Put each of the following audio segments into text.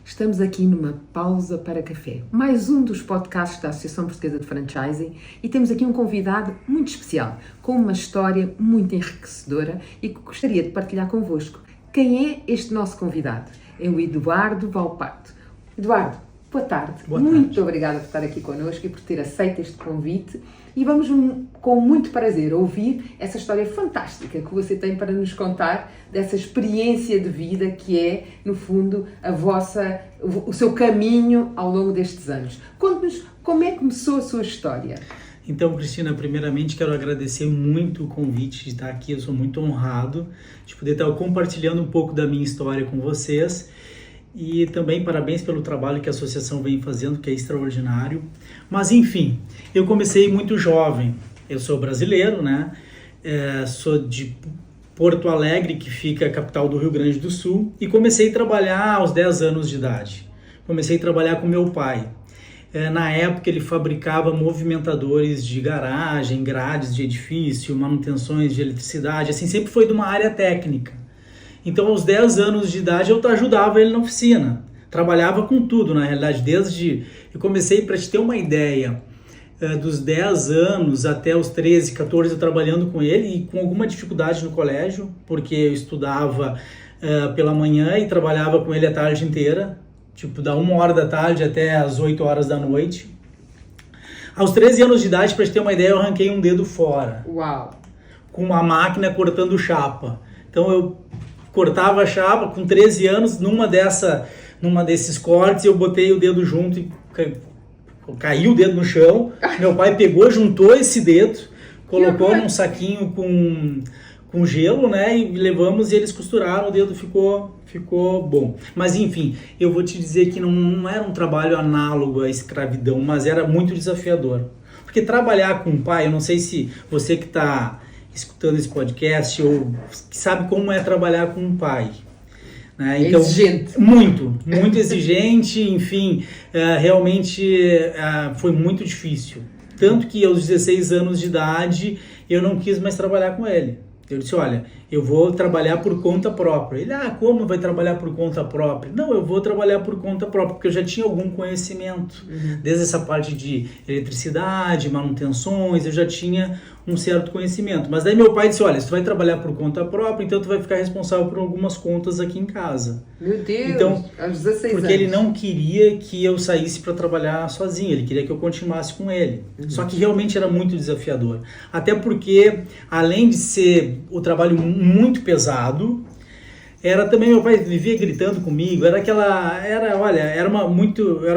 Estamos aqui numa pausa para café, mais um dos podcasts da Associação Portuguesa de Franchising, e temos aqui um convidado muito especial, com uma história muito enriquecedora e que gostaria de partilhar convosco. Quem é este nosso convidado? É o Eduardo Valpato. Eduardo, boa tarde. Muito obrigada por estar aqui connosco e por ter aceito este convite. E vamos com muito prazer ouvir essa história fantástica que você tem para nos contar, dessa experiência de vida que é, no fundo, o seu caminho ao longo destes anos. Conte-nos como é que começou a sua história. Então, Cristina, primeiramente quero agradecer muito o convite de estar aqui. Eu sou muito honrado de poder estar compartilhando um pouco da minha história com vocês. E também parabéns pelo trabalho que a associação vem fazendo, que é extraordinário. Mas enfim, eu comecei muito jovem. Eu sou brasileiro, né? Sou de Porto Alegre, que fica a capital do Rio Grande do Sul, e comecei a trabalhar aos 10 anos de idade. Comecei a trabalhar com meu pai. Na época ele fabricava movimentadores de garagem, grades de edifício, manutenções de eletricidade, assim, sempre foi de uma área técnica. Então, aos 10 anos de idade, eu ajudava ele na oficina. Trabalhava com tudo, na realidade, eu comecei, para te ter uma ideia, dos 10 anos até os 13, 14, eu trabalhando com ele e com alguma dificuldade no colégio, porque eu estudava pela manhã e trabalhava com ele a tarde inteira, tipo, da 1h da tarde até as 8 horas da noite. Aos 13 anos de idade, para te ter uma ideia, eu arranquei um dedo fora. Uau! Com uma máquina cortando chapa. Então, eu cortava a chapa com 13 anos, numa desses cortes, eu botei o dedo junto e caiu o dedo no chão. Meu pai pegou, juntou esse dedo, colocou num saquinho com gelo, né? E levamos e eles costuraram, o dedo ficou bom. Mas enfim, eu vou te dizer que não era um trabalho análogo à escravidão, mas era muito desafiador. Porque trabalhar com o pai, eu não sei se você que está escutando esse podcast ou sabe como é trabalhar com um pai, né? Então, exigente. Muito exigente, enfim, realmente foi muito difícil. Tanto que aos 16 anos de idade eu não quis mais trabalhar com ele. Eu disse, olha, eu vou trabalhar por conta própria. Ele, como vai trabalhar por conta própria? Não, eu vou trabalhar por conta própria, porque eu já tinha algum conhecimento. Desde essa parte de eletricidade, manutenções, eu já tinha um certo conhecimento. Mas daí meu pai disse, olha, se tu vai trabalhar por conta própria, então tu vai ficar responsável por algumas contas aqui em casa. Meu Deus, então, aos 16 anos. Porque ele não queria que eu saísse para trabalhar sozinho, ele queria que eu continuasse com ele. Só que realmente era muito desafiador. Até porque, além de ser o trabalho muito pesado, era também, meu pai vivia gritando comigo, era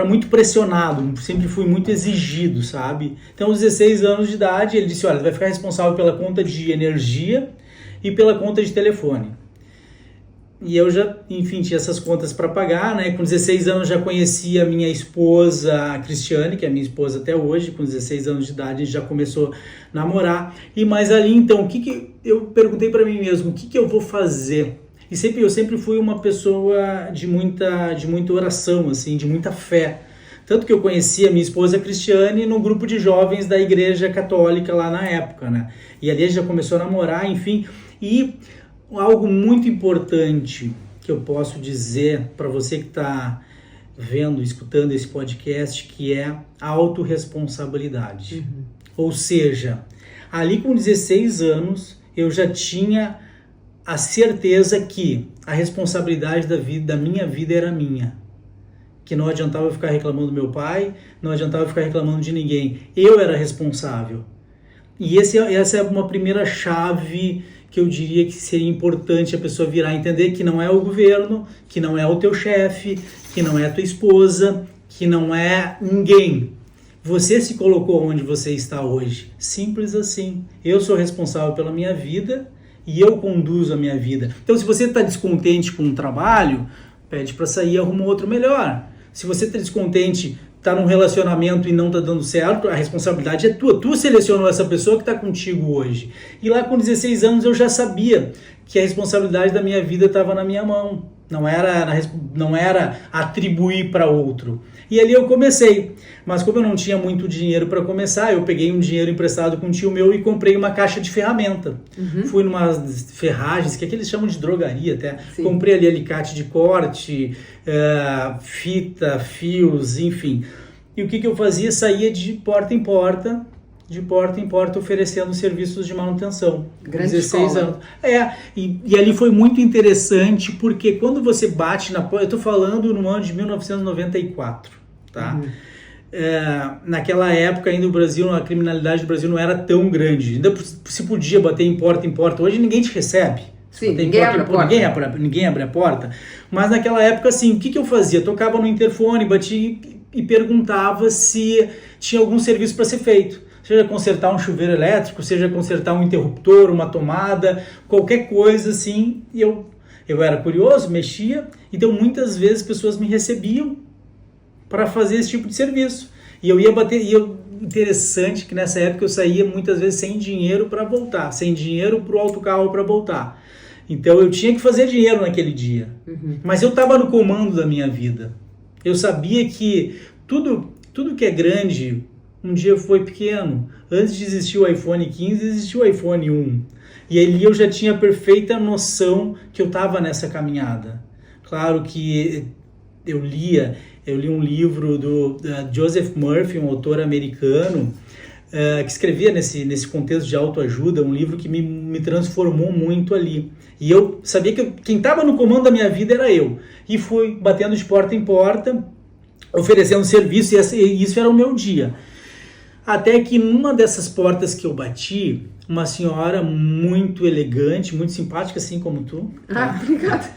muito pressionado, sempre fui muito exigido, sabe? Então, aos 16 anos de idade, ele disse, olha, vai ficar responsável pela conta de energia e pela conta de telefone. E eu já, enfim, tinha essas contas para pagar, né? Com 16 anos já conhecia a minha esposa, a Cristiane, que é minha esposa até hoje. Com 16 anos de idade a gente já começou a namorar. E mais ali, então, eu perguntei para mim mesmo, o que eu vou fazer? E eu sempre fui uma pessoa de muita oração, assim, de muita fé. Tanto que eu conheci a minha esposa Cristiane no grupo de jovens da Igreja Católica lá na época, né? E ali a gente já começou a namorar, enfim. E algo muito importante que eu posso dizer para você que está vendo, escutando esse podcast, que é a autorresponsabilidade. Ou seja, ali com 16 anos, eu já tinha a certeza que a responsabilidade da minha vida era minha. Que não adiantava eu ficar reclamando do meu pai, não adiantava eu ficar reclamando de ninguém. Eu era responsável. E essa é uma primeira chave que eu diria que seria importante a pessoa virar a entender que não é o governo, que não é o teu chefe, que não é a tua esposa, que não é ninguém. Você se colocou onde você está hoje. Simples assim. Eu sou responsável pela minha vida e eu conduzo a minha vida. Então, se você está descontente com o trabalho, pede para sair e arruma outro melhor. Se você está descontente, está num relacionamento e não está dando certo, a responsabilidade é tua. Tu selecionou essa pessoa que está contigo hoje. E lá com 16 anos eu já sabia que a responsabilidade da minha vida estava na minha mão. Não era atribuir para outro. E ali eu comecei. Mas como eu não tinha muito dinheiro para começar, eu peguei um dinheiro emprestado com um tio meu e comprei uma caixa de ferramenta. Fui numa ferragens, que aqui eles chamam de drogaria até. Sim. Comprei ali alicate de corte, fita, fios, enfim. E o que eu fazia? Saía de porta em porta, oferecendo serviços de manutenção. Grande 16 escola. Anos. E ali foi muito interessante, porque quando você bate na porta, eu estou falando no ano de 1994, tá? Naquela época ainda o Brasil, a criminalidade do Brasil não era tão grande, ainda se podia bater em porta, hoje ninguém te recebe. Sim, ninguém abre a porta, mas naquela época assim, o que eu fazia? Tocava no interfone, batia e perguntava se tinha algum serviço para ser feito, seja consertar um chuveiro elétrico, seja consertar um interruptor, uma tomada, qualquer coisa assim, e eu era curioso, mexia, então muitas vezes pessoas me recebiam para fazer esse tipo de serviço. E eu ia bater, interessante que nessa época eu saía muitas vezes sem dinheiro para voltar, sem dinheiro para o autocarro para voltar. Então eu tinha que fazer dinheiro naquele dia. Mas eu estava no comando da minha vida. Eu sabia que tudo que é grande, um dia foi pequeno. Antes de existir o iPhone 15, existiu o iPhone 1. E ali eu já tinha perfeita noção que eu estava nessa caminhada. Claro que eu li um livro do Joseph Murphy, um autor americano, que escrevia nesse contexto de autoajuda, um livro que me transformou muito ali. E eu sabia que quem estava no comando da minha vida era eu. E fui batendo de porta em porta, oferecendo serviço, e isso era o meu dia. Até que numa dessas portas que eu bati, uma senhora muito elegante, muito simpática, assim como tu. Obrigada.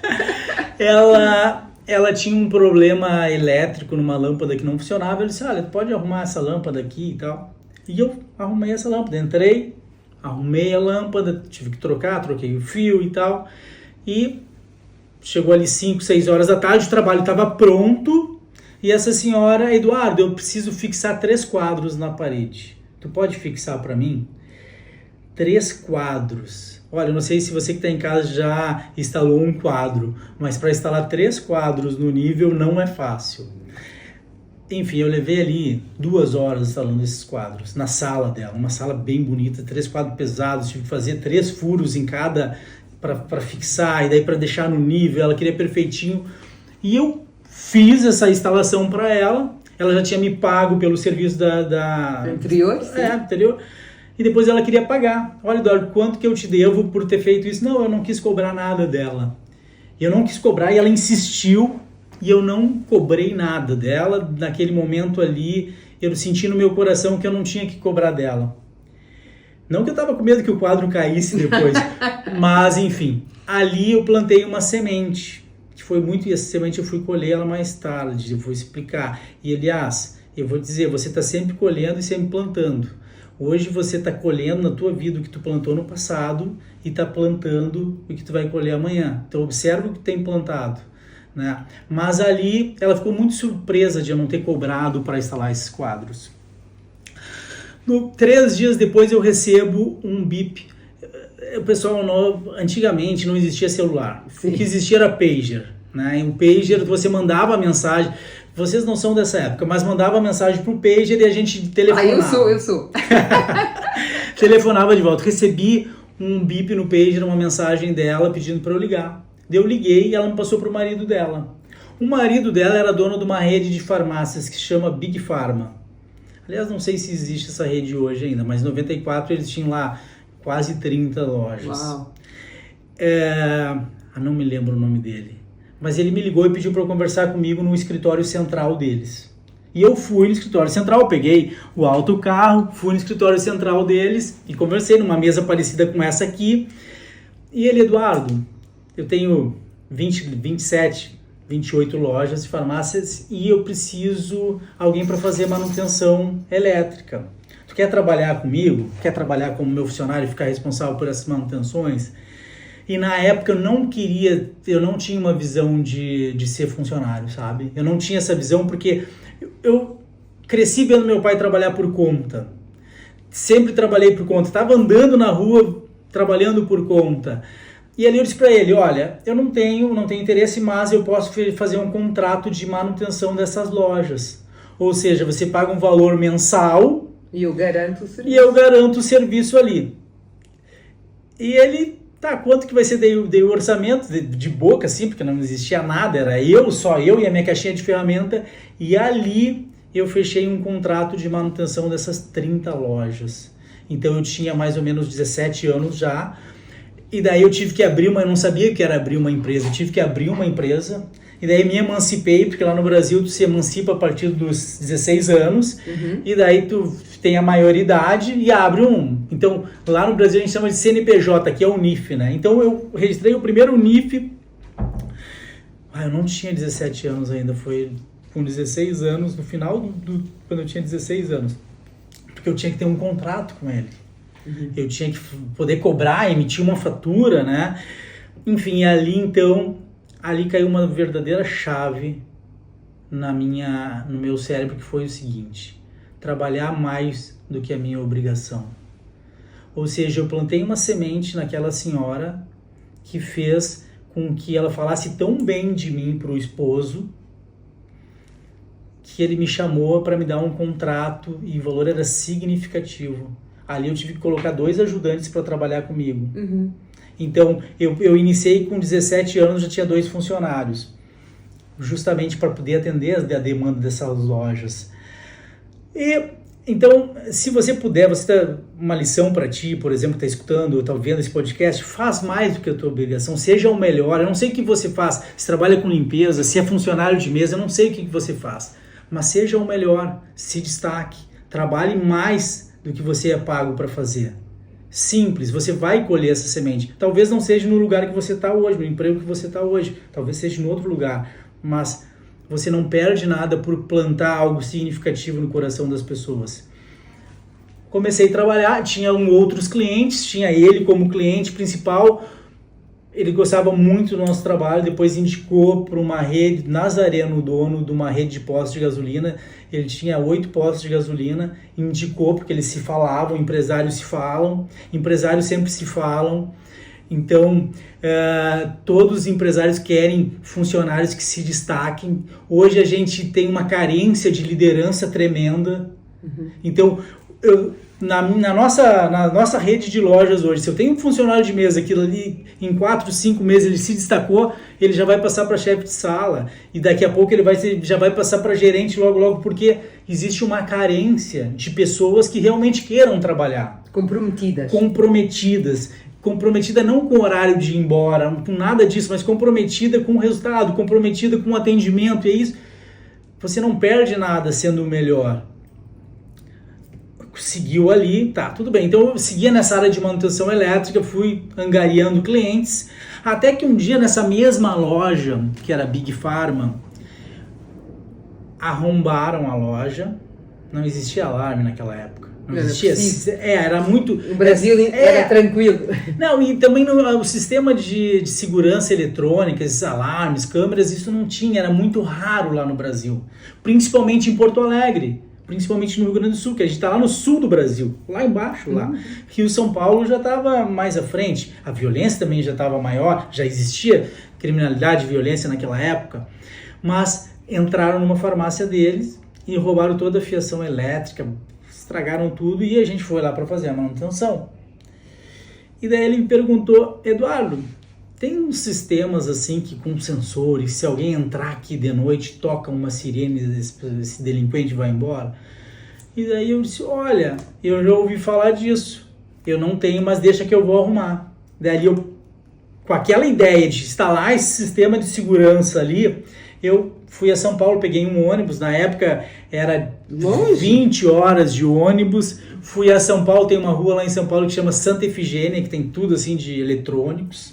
Ela tinha um problema elétrico numa lâmpada que não funcionava. Eu disse, olha, pode arrumar essa lâmpada aqui e tal. E eu arrumei essa lâmpada. Entrei, arrumei a lâmpada, tive que troquei o fio e tal. E chegou ali 5, 6 horas da tarde, o trabalho estava pronto. E essa senhora, Eduardo, eu preciso fixar 3 quadros na parede. Tu pode fixar para mim? 3 quadros. Olha, eu não sei se você que está em casa já instalou um quadro, mas para instalar 3 quadros no nível não é fácil. Enfim, eu levei ali 2 horas instalando esses quadros na sala dela, uma sala bem bonita, 3 quadros pesados, tive que fazer 3 furos em cada para fixar, e daí para deixar no nível, ela queria perfeitinho. E eu fiz essa instalação para ela já tinha me pago pelo serviço da anterior, sim. Anterior. E depois ela queria pagar. Olha, Eduardo, quanto que eu te devo por ter feito isso? Não, eu não quis cobrar nada dela. Eu não quis cobrar e ela insistiu e eu não cobrei nada dela. Naquele momento ali, eu senti no meu coração que eu não tinha que cobrar dela. Não que eu estava com medo que o quadro caísse depois, mas enfim, ali eu plantei uma semente, que foi muito, e essa semente eu fui colher ela mais tarde, eu vou explicar. E aliás, eu vou dizer, você está sempre colhendo e sempre plantando. Hoje você está colhendo na tua vida o que tu plantou no passado e está plantando o que tu vai colher amanhã. Então observa o que tem plantado, né? Mas ali ela ficou muito surpresa de eu não ter cobrado para instalar esses quadros. 3 dias depois eu recebo um bip. O pessoal, antigamente não existia celular. Sim. O que existia era pager, né? E o pager você mandava a mensagem. Vocês não são dessa época, mas mandava mensagem pro pager e a gente telefonava. Eu sou. Telefonava de volta. Recebi um bip no pager, uma mensagem dela pedindo para eu ligar. Eu liguei e ela me passou pro marido dela. O marido dela era dono de uma rede de farmácias que se chama Big Pharma. Aliás, não sei se existe essa rede hoje ainda, mas em 94 eles tinham lá quase 30 lojas. Uau. Não me lembro o nome dele. Mas ele me ligou e pediu para eu conversar comigo no escritório central deles. E eu fui no escritório central, peguei o autocarro, fui no escritório central deles e conversei numa mesa parecida com essa aqui. E ele, Eduardo, eu tenho 27, 28 lojas de farmácias e eu preciso de alguém para fazer manutenção elétrica. Tu quer trabalhar comigo? Quer trabalhar como meu funcionário e ficar responsável por essas manutenções? E na época eu não tinha uma visão de ser funcionário, sabe? Eu não tinha essa visão porque eu cresci vendo meu pai trabalhar por conta. Sempre trabalhei por conta. Estava andando na rua trabalhando por conta. E ali eu disse para ele, olha, eu não tenho interesse, mas eu posso fazer um contrato de manutenção dessas lojas. Ou seja, você paga um valor mensal e eu garanto o serviço. E eu garanto o serviço ali. E ele, tá, quanto que vai ser? Dei o orçamento de boca, assim, porque não existia nada, era só eu e a minha caixinha de ferramenta. E ali eu fechei um contrato de manutenção dessas 30 lojas. Então eu tinha mais ou menos 17 anos já. E daí eu tive que abrir eu não sabia o que era abrir uma empresa, eu tive que abrir uma empresa. E daí me emancipei, porque lá no Brasil tu se emancipa a partir dos 16 anos, e daí tu tem a maioridade e abre um. Então, lá no Brasil a gente chama de CNPJ, que é o NIF, né? Então eu registrei o primeiro NIF, eu não tinha 17 anos ainda, foi com 16 anos, no final quando eu tinha 16 anos, porque eu tinha que ter um contrato com ele. Eu tinha que poder cobrar, emitir uma fatura, né? Enfim, ali caiu uma verdadeira chave no meu cérebro, que foi o seguinte: trabalhar mais do que a minha obrigação. Ou seja, eu plantei uma semente naquela senhora que fez com que ela falasse tão bem de mim para o esposo, que ele me chamou para me dar um contrato e o valor era significativo. Ali eu tive que colocar 2 ajudantes para trabalhar comigo. Então, eu iniciei com 17 anos, já tinha 2 funcionários, justamente para poder atender a demanda dessas lojas. E, então, se você puder, uma lição para ti, por exemplo, que está escutando ou está vendo esse podcast, faz mais do que a tua obrigação, seja o melhor. Eu não sei o que você faz, se trabalha com limpeza, se é funcionário de mesa, eu não sei o que você faz, mas seja o melhor, se destaque, trabalhe mais do que você é pago para fazer. Simples, você vai colher essa semente. Talvez não seja no lugar que você está hoje, no emprego que você está hoje. Talvez seja em outro lugar. Mas você não perde nada por plantar algo significativo no coração das pessoas. Comecei a trabalhar, tinha outros clientes, tinha ele como cliente principal. Ele gostava muito do nosso trabalho, depois indicou para uma rede, Nazareno, dono de uma rede de postos de gasolina. Ele tinha 8 postos de gasolina, indicou porque eles se falavam, empresários se falam, empresários sempre se falam. Então, todos os empresários querem funcionários que se destaquem. Hoje a gente tem uma carência de liderança tremenda. Então, na nossa rede de lojas hoje, se eu tenho um funcionário de mesa, aquilo ali, em 4, 5 meses ele se destacou, ele já vai passar para chefe de sala, e daqui a pouco já vai passar para gerente logo, porque existe uma carência de pessoas que realmente queiram trabalhar. Comprometida não com o horário de ir embora, com nada disso, mas comprometida com o resultado, comprometida com o atendimento, e é isso. Você não perde nada sendo o melhor. Seguiu ali, tá, tudo bem. Então eu seguia nessa área de manutenção elétrica, fui angariando clientes, até que um dia nessa mesma loja, que era Big Pharma, arrombaram a loja. Não existia alarme naquela época. Não existia. Era muito... O Brasil era tranquilo. Não, e também o sistema de segurança eletrônica, esses alarmes, câmeras, isso não tinha, era muito raro lá no Brasil. Principalmente em Porto Alegre. Principalmente no Rio Grande do Sul, que a gente está lá no sul do Brasil, lá embaixo, lá. Rio São Paulo já estava mais à frente, a violência também já estava maior, já existia criminalidade e violência naquela época, mas entraram numa farmácia deles e roubaram toda a fiação elétrica, estragaram tudo e a gente foi lá para fazer a manutenção. E daí ele me perguntou: Eduardo, tem uns sistemas assim que com sensores, se alguém entrar aqui de noite, toca uma sirene, esse delinquente vai embora? E daí eu disse: olha, eu já ouvi falar disso, eu não tenho, mas deixa que eu vou arrumar. Daí eu, com aquela ideia de instalar esse sistema de segurança ali, eu fui a São Paulo, peguei um ônibus, na época era 20 horas de ônibus, fui a São Paulo, tem uma rua lá em São Paulo que chama Santa Efigênia, que tem tudo assim de eletrônicos.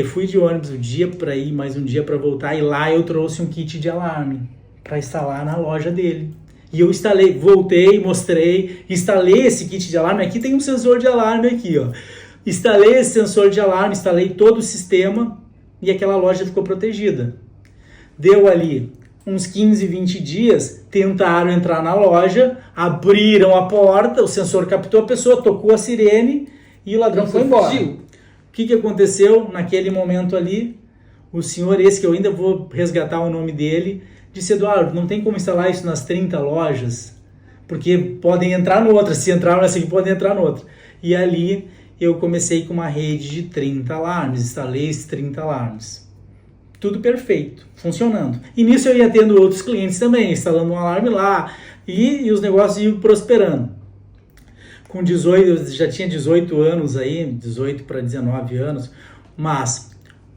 Fui de ônibus um dia para ir, mais um dia para voltar, e lá eu trouxe um kit de alarme para instalar na loja dele. E eu instalei, voltei, mostrei, instalei esse kit de alarme. Aqui tem um sensor de alarme aqui, ó. Instalei esse sensor de alarme, instalei todo o sistema e aquela loja ficou protegida. Deu ali uns 15, 20 dias, tentaram entrar na loja, abriram a porta, o sensor captou a pessoa, tocou a sirene e o ladrão foi embora. O que aconteceu naquele momento ali? O senhor, esse que eu ainda vou resgatar o nome dele, Disse, Eduardo, não tem como instalar isso nas 30 lojas, porque podem entrar no outra, se entrar nessa aqui, podem entrar no outra. E ali eu comecei com uma rede de 30 alarmes, instalei esses 30 alarmes. Tudo perfeito, funcionando. E nisso eu ia tendo outros clientes também, instalando um alarme lá, e os negócios iam prosperando. Com 18, eu já tinha 18 anos aí, 18 para 19 anos, mas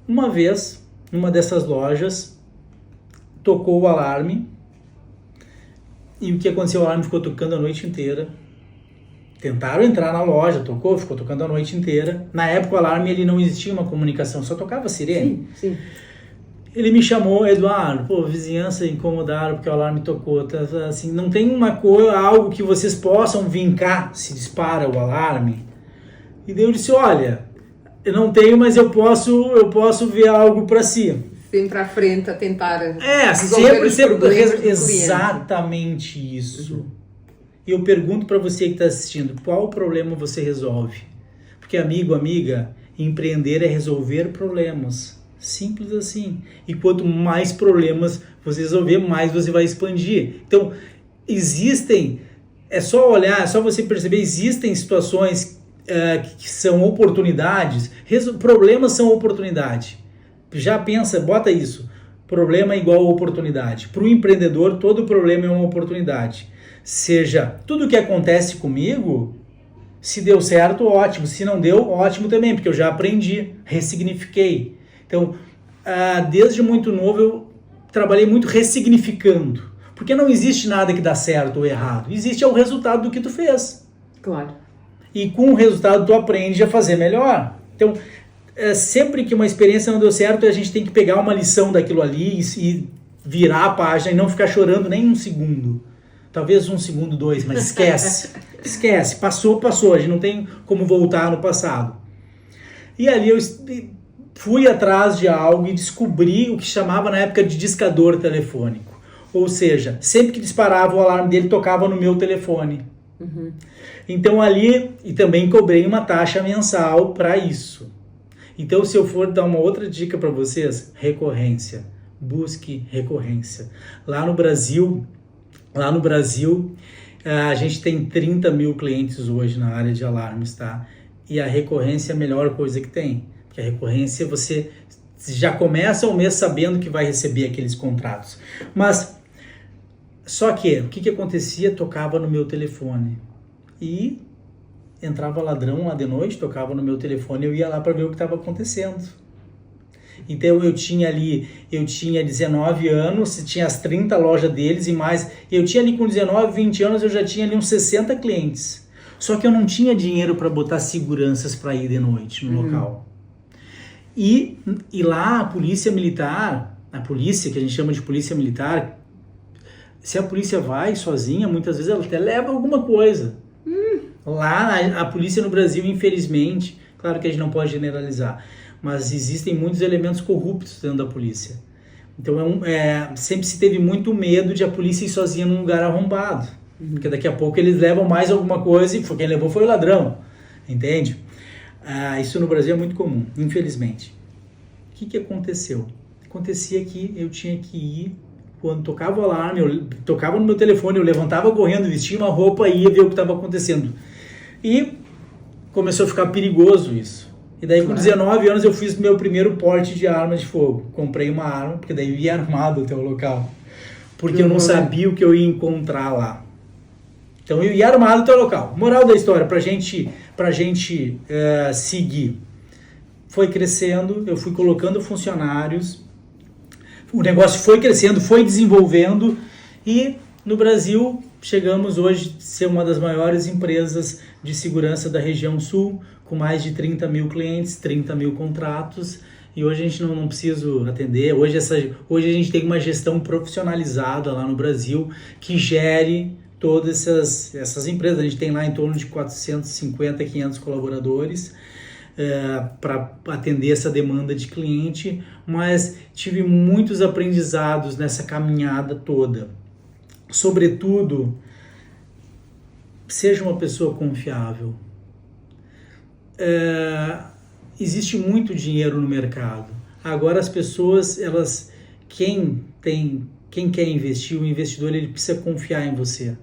uma vez, numa dessas lojas, tocou o alarme, e o que aconteceu? O alarme ficou tocando a noite inteira. Tentaram entrar na loja, ficou tocando a noite inteira. Na época o alarme ele não existia uma comunicação, só tocava sirene. Sim. Ele me chamou, Eduardo, vizinhança incomodaram porque o alarme tocou. Tá, assim, não tem algo que vocês possam vir cá se dispara o alarme? E daí eu disse, olha, eu não tenho, mas eu posso ver algo para si. Sempre à frente a tentar resolver sempre problemas do exatamente cliente. isso. E eu pergunto para você que está assistindo, qual problema você resolve? Porque, amiga, empreender é resolver problemas. Simples assim. E quanto mais problemas você resolver, mais você vai expandir. Então, é só olhar, é só você perceber, existem situações que são oportunidades, problemas são oportunidade. Já pensa, bota isso. Problema é igual a oportunidade. Para o empreendedor, todo problema é uma oportunidade. Seja, tudo que acontece comigo, se deu certo, ótimo. Se não deu, ótimo também, porque eu já aprendi, ressignifiquei. Então, desde muito novo, eu trabalhei muito ressignificando. Porque não existe nada que dá certo ou errado. Existe o resultado do que tu fez. Claro. E com o resultado, tu aprende a fazer melhor. Então, sempre que uma experiência não deu certo, a gente tem que pegar uma lição daquilo ali e virar a página e não ficar chorando nem um segundo. Talvez 1 segundo, 2, mas esquece. Esquece. Passou. A gente não tem como voltar no passado. E ali eu fui atrás de algo e descobri o que chamava na época de discador telefônico. Ou seja, sempre que disparava o alarme dele, tocava no meu telefone. Uhum. Então ali, e também cobrei uma taxa mensal para isso. Então, se eu for dar uma outra dica para vocês, recorrência. Busque recorrência. Lá no Brasil, a gente tem 30 mil clientes hoje na área de alarmes, tá? E a recorrência é a melhor coisa que tem. Porque a recorrência, você já começa o mês sabendo que vai receber aqueles contratos. Mas, só que, o que acontecia? Tocava no meu telefone. E entrava ladrão lá de noite, tocava no meu telefone, eu ia lá para ver o que estava acontecendo. Então eu tinha 19 anos, tinha as 30 lojas deles e mais, eu tinha ali com 19, 20 anos, eu já tinha ali uns 60 clientes. Só que eu não tinha dinheiro para botar seguranças para ir de noite no local. E lá a polícia militar, a polícia, que a gente chama de polícia militar, se a polícia vai sozinha, muitas vezes ela até leva alguma coisa. Lá, a polícia no Brasil, infelizmente, claro que a gente não pode generalizar, mas existem muitos elementos corruptos dentro da polícia. Então, sempre se teve muito medo de a polícia ir sozinha num lugar arrombado, porque daqui a pouco eles levam mais alguma coisa e quem levou foi o ladrão, entende? Isso no Brasil é muito comum, infelizmente. O que aconteceu? Acontecia que eu tinha que ir, quando tocava o alarme, eu tocava no meu telefone, eu levantava correndo, vestia uma roupa e ia ver o que estava acontecendo. E começou a ficar perigoso isso. E daí com 19 anos eu fiz meu primeiro porte de arma de fogo. Comprei uma arma, porque daí eu ia armado até o local. Porque eu não sabia o que eu ia encontrar lá. Então eu ia armado até o local. Moral da história, pra gente seguir. Foi crescendo, eu fui colocando funcionários, o negócio foi crescendo, foi desenvolvendo e no Brasil chegamos hoje a ser uma das maiores empresas de segurança da região sul, com mais de 30 mil clientes, 30 mil contratos, e hoje a gente não precisa atender. Hoje a gente tem uma gestão profissionalizada lá no Brasil que gere todas essas empresas. A gente tem lá em torno de 450, 500 colaboradores para atender essa demanda de cliente, mas tive muitos aprendizados nessa caminhada toda. Sobretudo, seja uma pessoa confiável. Existe muito dinheiro no mercado. Agora as pessoas, quem tem quem quer investir, o investidor ele precisa confiar em você.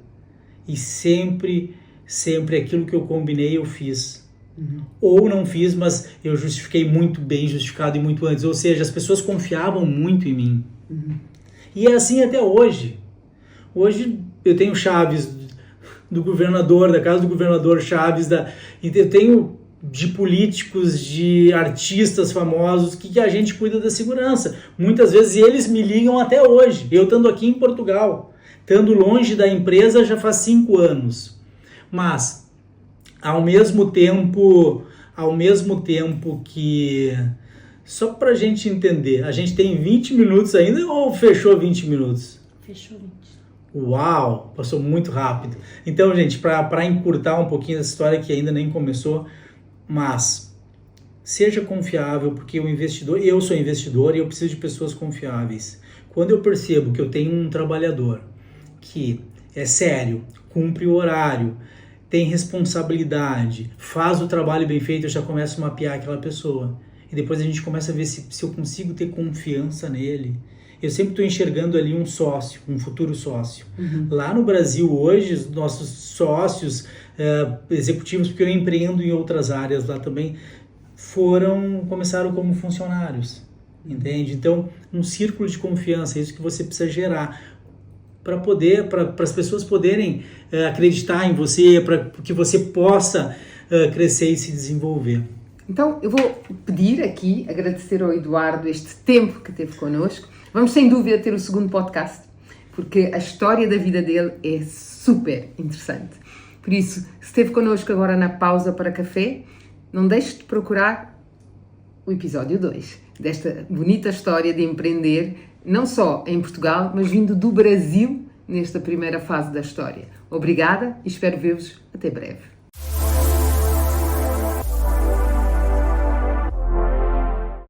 E sempre aquilo que eu combinei eu fiz. Ou não fiz, mas eu justifiquei muito bem, justificado e muito antes. Ou seja, as pessoas confiavam muito em mim. E é assim até hoje. Hoje eu tenho chaves do governador, da casa do governador, chaves eu tenho de políticos, de artistas famosos que a gente cuida da segurança. Muitas vezes eles me ligam até hoje. Eu estando aqui em Portugal, estando longe da empresa já faz 5 anos. Mas, ao mesmo tempo que... Só para a gente entender, a gente tem 20 minutos ainda ou fechou 20 minutos? Fechou 20. Uau, passou muito rápido. Então, gente, para encurtar um pouquinho essa história que ainda nem começou, mas seja confiável, porque eu sou investidor e eu preciso de pessoas confiáveis. Quando eu percebo que eu tenho um trabalhador que é sério, cumpre o horário, tem responsabilidade, faz o trabalho bem feito, eu já começo a mapear aquela pessoa. E depois a gente começa a ver se eu consigo ter confiança nele. Eu sempre estou enxergando ali um sócio, um futuro sócio. Lá no Brasil hoje, os nossos sócios executivos, porque eu empreendo em outras áreas lá também, começaram como funcionários, entende? Então, um círculo de confiança, é isso que você precisa gerar para as pessoas poderem acreditar em você, para que você possa crescer e se desenvolver. Então, eu vou pedir aqui, agradecer ao Eduardo este tempo que teve connosco. Vamos, sem dúvida, ter o segundo podcast, porque a história da vida dele é super interessante. Por isso, se esteve connosco agora na pausa para café, não deixe de procurar o episódio 2 desta bonita história de empreender, não só em Portugal, mas vindo do Brasil nesta primeira fase da história. Obrigada e espero ver-vos até breve.